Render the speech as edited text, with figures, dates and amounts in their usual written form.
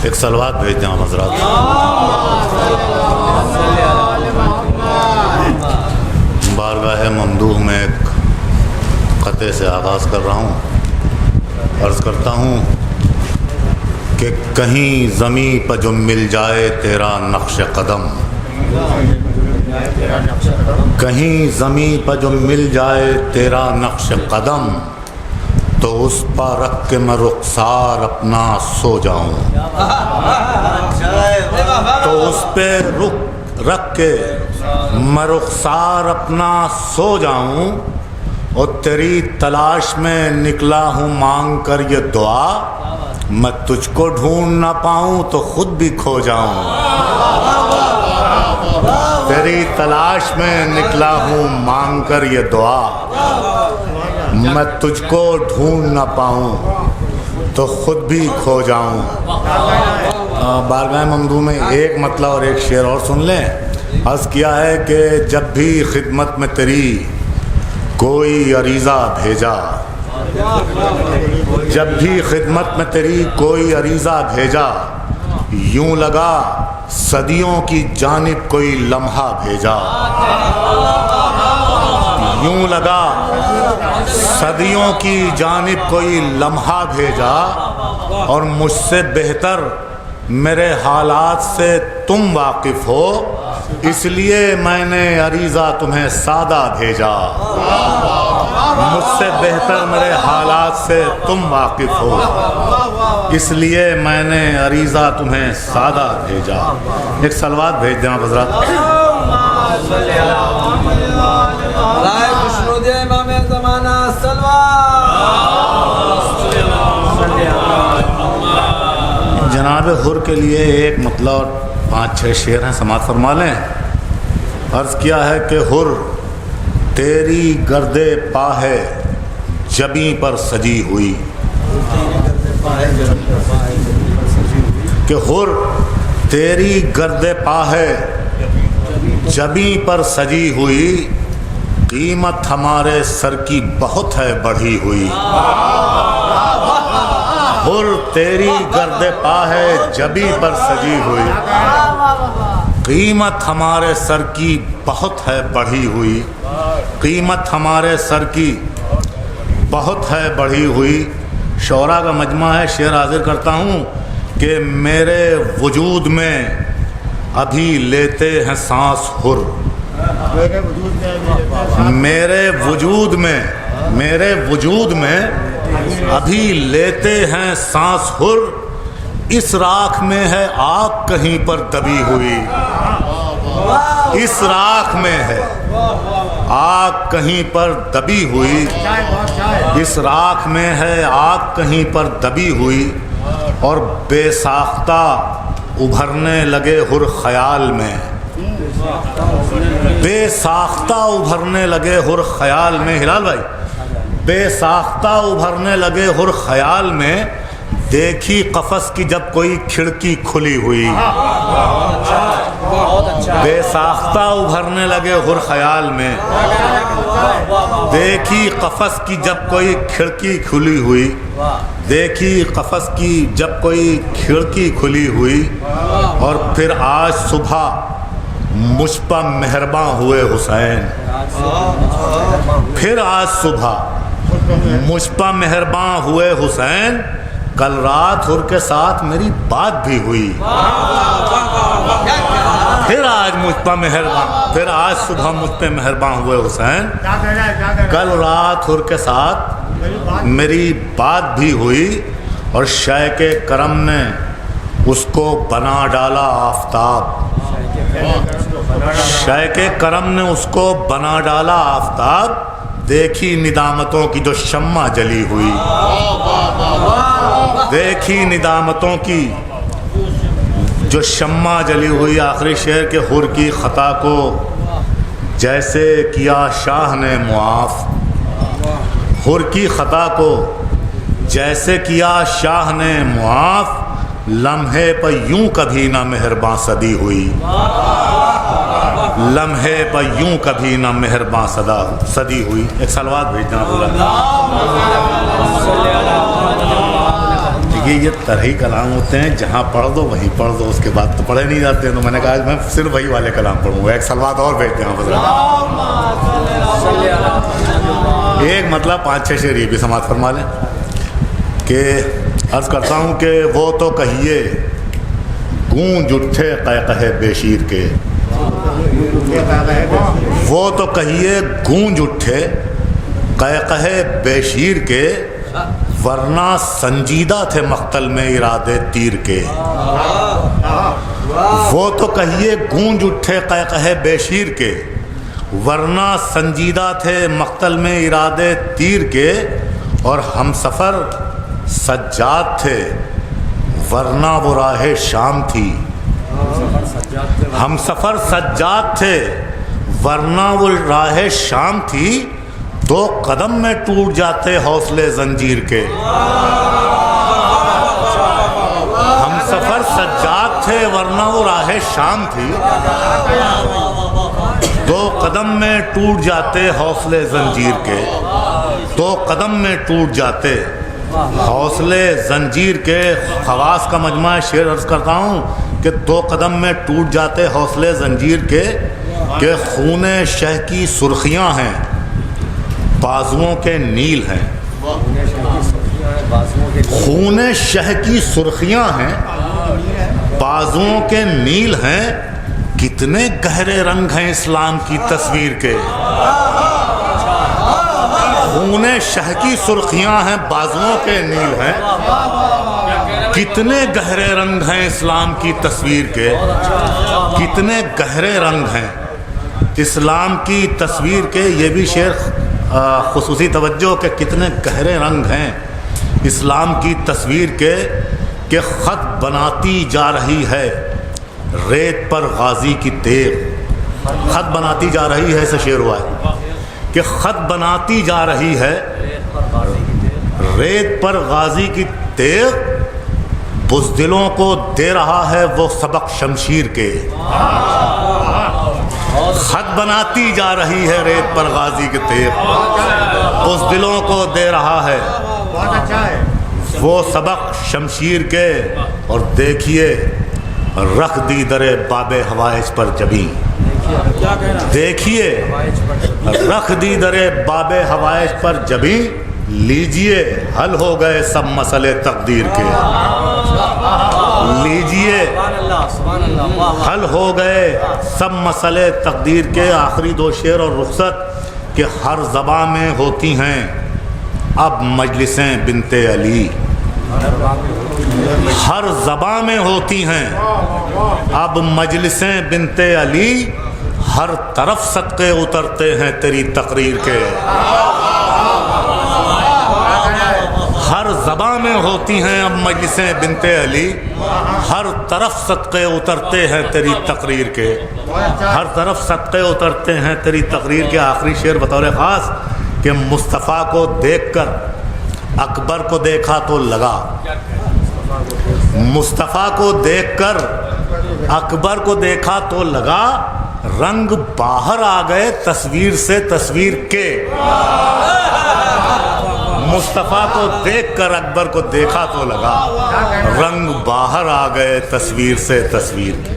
ایک سلوات بھیج دیں حضرات. بارگاہ ممدوح میں ایک قطعے سے آغاز کر رہا ہوں. عرض کرتا ہوں کہ کہیں زمیں پر جو مل جائے تیرا نقش قدم، کہیں زمیں پر جو مل جائے تیرا نقش قدم، تو اس پر رکھ کے میں رخسار اپنا سو جاؤں. تو اس پہ رکھ کے میں رخسار اپنا سو جاؤں، اور تیری تلاش میں نکلا ہوں مانگ کر یہ دعا، میں تجھ کو ڈھونڈ نہ پاؤں تو خود بھی کھو جاؤں. تیری تلاش میں نکلا ہوں مانگ کر یہ دعا، میں تجھ کو ڈھونڈ نہ پاؤں تو خود بھی کھو جاؤں. بارگاہ ممدوح میں ایک مطلب اور ایک شعر اور سن لیں. عرض کیا ہے کہ جب بھی خدمت میں تیری کوئی عریضہ بھیجا، جب بھی خدمت میں تیری کوئی عریضہ بھیجا، یوں لگا صدیوں کی جانب کوئی لمحہ بھیجا. یوں لگا صدیوں کی جانب کوئی لمحہ بھیجا، اور مجھ سے بہتر میرے حالات سے تم واقف ہو، اس لیے میں نے عریضہ تمہیں سادہ بھیجا. مجھ سے بہتر میرے حالات سے تم واقف ہو، اس لیے میں نے عریضہ تمہیں سادہ بھیجا. ایک سلوات بھیج دیں آپ حضرات. جناب حر کے لیے ایک مطلب اور 5-6 شعر ہیں، سماعت فرما لیں. عرض کیا ہے کہ حر تیری گرد پا ہے جبیں پر سجی ہوئی، کہ حر تیری گرد پا ہے جبیں پر سجی ہوئی، قیمت ہمارے سر کی بہت ہے بڑھی ہوئی. حر تیری گرد پا ہے جبیں پر سجی ہوئی، قیمت ہمارے سر کی بہت ہے بڑھی ہوئی. قیمت ہمارے سر کی بہت ہے بڑھی ہوئی. شعراء کا مجمع ہے. شعر حاضر کرتا ہوں کہ میرے وجود میں ابھی لیتے ہیں سانس حر، میرے وجود میں ابھی لیتے ہیں سانس حر، اس راکھ میں ہے آگ کہیں پر دبی ہوئی. اس راکھ میں ہے آگ کہیں پر دبی ہوئی، اس راکھ میں ہے آگ کہیں پر دبی ہوئی، اور بے ساختہ ابھرنے لگے حر خیال میں، بے ساختہ ابھرنے لگے حر خیال میں. ہلال بھائی، بے ساختہ ابھرنے لگے حر خیال میں، دیکھی قفس کی جب کوئی کھڑکی کھلی ہوئی. بے ساختہ ابھرنے لگے حر خیال میں، دیکھی قفس کی جب کوئی کھڑکی کھلی ہوئی، دیکھی قفس کی جب کوئی کھڑکی کھلی ہوئی. اور پھر آج صبح مجھ پر مہرباں ہوئے حسین، پھر آج صبح مجھ پر مہرباں ہوئے حسین، کل رات حر کے ساتھ میری بات بھی ہوئی. پھر آج مجھ پر مہرباں، پھر آج صبح مجھ پہ مہرباں ہوئے حسین، کل رات حر کے ساتھ میری بات بھی ہوئی. اور شیخ کرم نے اس کو بنا ڈالا آفتاب، شیخ کرم نے اس کو بنا ڈالا آفتاب، دیکھی ندامتوں کی جو شمع جلی ہوئی، دیکھی ندامتوں کی جو شمع جلی ہوئی. آخری شعر کے حر کی خطا کو جیسے کیا شاہ نے معاف، حر کی خطا کو جیسے کیا شاہ نے معاف، لمحے پر یوں کبھی نہ مہرباں صدی ہوئی، لمحے پر یوں کبھی نہ مہرباں صدی ہوئی. ایک سلوات بھیجنا بولا. یہ طرحی کلام ہوتے ہیں، جہاں پڑھ دو وہیں پڑھ دو، اس کے بعد تو پڑھے نہیں جاتے ہیں. تو میں نے کہا میں صرف وہی والے کلام پڑھوں گا. ایک سلوات اور بھیج دیں حضرت. ایک مطلب 5-6 شعر یہ بھی سماعت فرما لیں کہ عرض کرتا ہوں کہ وہ تو کہیے گونج اٹھے قہقہے بے شیر کے، وہ تو کہیے گونج اٹھے قہقہے بے شیر کے، ورنہ سنجیدہ تھے مقتل میں ارادے تیر کے. وہ تو کہیے گونج اٹھے قہقہے بے شیر کے، ورنہ سنجیدہ تھے مقتل میں ارادے تیر کے، اور ہم سفر سجاد تھے ورنہ وہ راہ شام تھی. ہم سفر سجاد تھے ورنہ وہ راہ شام تھی، 2 قدم میں ٹوٹ جاتے حوصلے زنجیر کے. ہم سفر سجاد تھے ورنہ وہ راہ شام تھی، 2 قدم میں ٹوٹ جاتے حوصلے زنجیر کے. 2 قدم میں ٹوٹ جاتے حوصلے زنجیر کے. خواص کا مجموعہ شعر عرض کرتا ہوں کہ 2 قدم میں ٹوٹ جاتے حوصلے زنجیر کے، کہ خون شہ کی سرخیاں ہیں بازوؤں کے نیل ہیں. خون شہ کی سرخیاں ہیں بازوؤں کے نیل ہیں، کتنے گہرے رنگ ہیں اسلام کی تصویر کے. خون شہ کی سرخیاں ہیں بازوؤں کے نیل ہیں، کتنے گہرے رنگ ہیں اسلام کی تصویر کے. کتنے گہرے رنگ ہیں اسلام کی تصویر کے. یہ بھی شعر خصوصی توجہ کہ کتنے گہرے رنگ ہیں اسلام کی تصویر کے، کہ خط بناتی جا رہی ہے ریت پر غازی کی تیغ. خط بناتی جا رہی ہے، ایسا شعر ہوا ہے کہ خط بناتی جا رہی ہے ریت پر غازی کی تیغ، بزدلوں کو دے رہا ہے وہ سبق شمشیر کے. خط بناتی جا رہی ہے ریت پر غازی کی تیغ، بزدلوں کو دے رہا ہے وہ سبق شمشیر کے. اور دیکھیے رکھ دی درے باب حوائج پر جبیں، دیکھیے رکھ دی درے باب حوائج پر جبیں، لیجئے حل ہو گئے سب مسئلے تقدیر کے. لیجئے حل ہو گئے سب مسئلے تقدیر کے. آخری 2 شعر اور رخصت کہ ہر زباں میں ہوتی ہیں اب مجلسیں بنت علی، ہر زباں میں ہوتی ہیں اب مجلسیں بنت علی، ہر طرف صدقے اترتے ہیں تیری تقریر کے. ہر زباں میں ہوتی ہیں اب مجلسیں بنت علی، ہر طرف صدقے اترتے ہیں تیری تقریر کے. ہر طرف صدقے اترتے ہیں تیری تقریر کے. آخری شعر بطور خاص کہ مصطفیٰ کو دیکھ کر اکبر کو دیکھا تو لگا، مصطفیٰ کو دیکھ کر اکبر کو دیکھا تو لگا، رنگ باہر آ گئے تصویر سے تصویر کے. مصطفیٰ کو دیکھ کر اکبر کو دیکھا تو لگا، رنگ باہر آ گئے تصویر سے تصویر کے.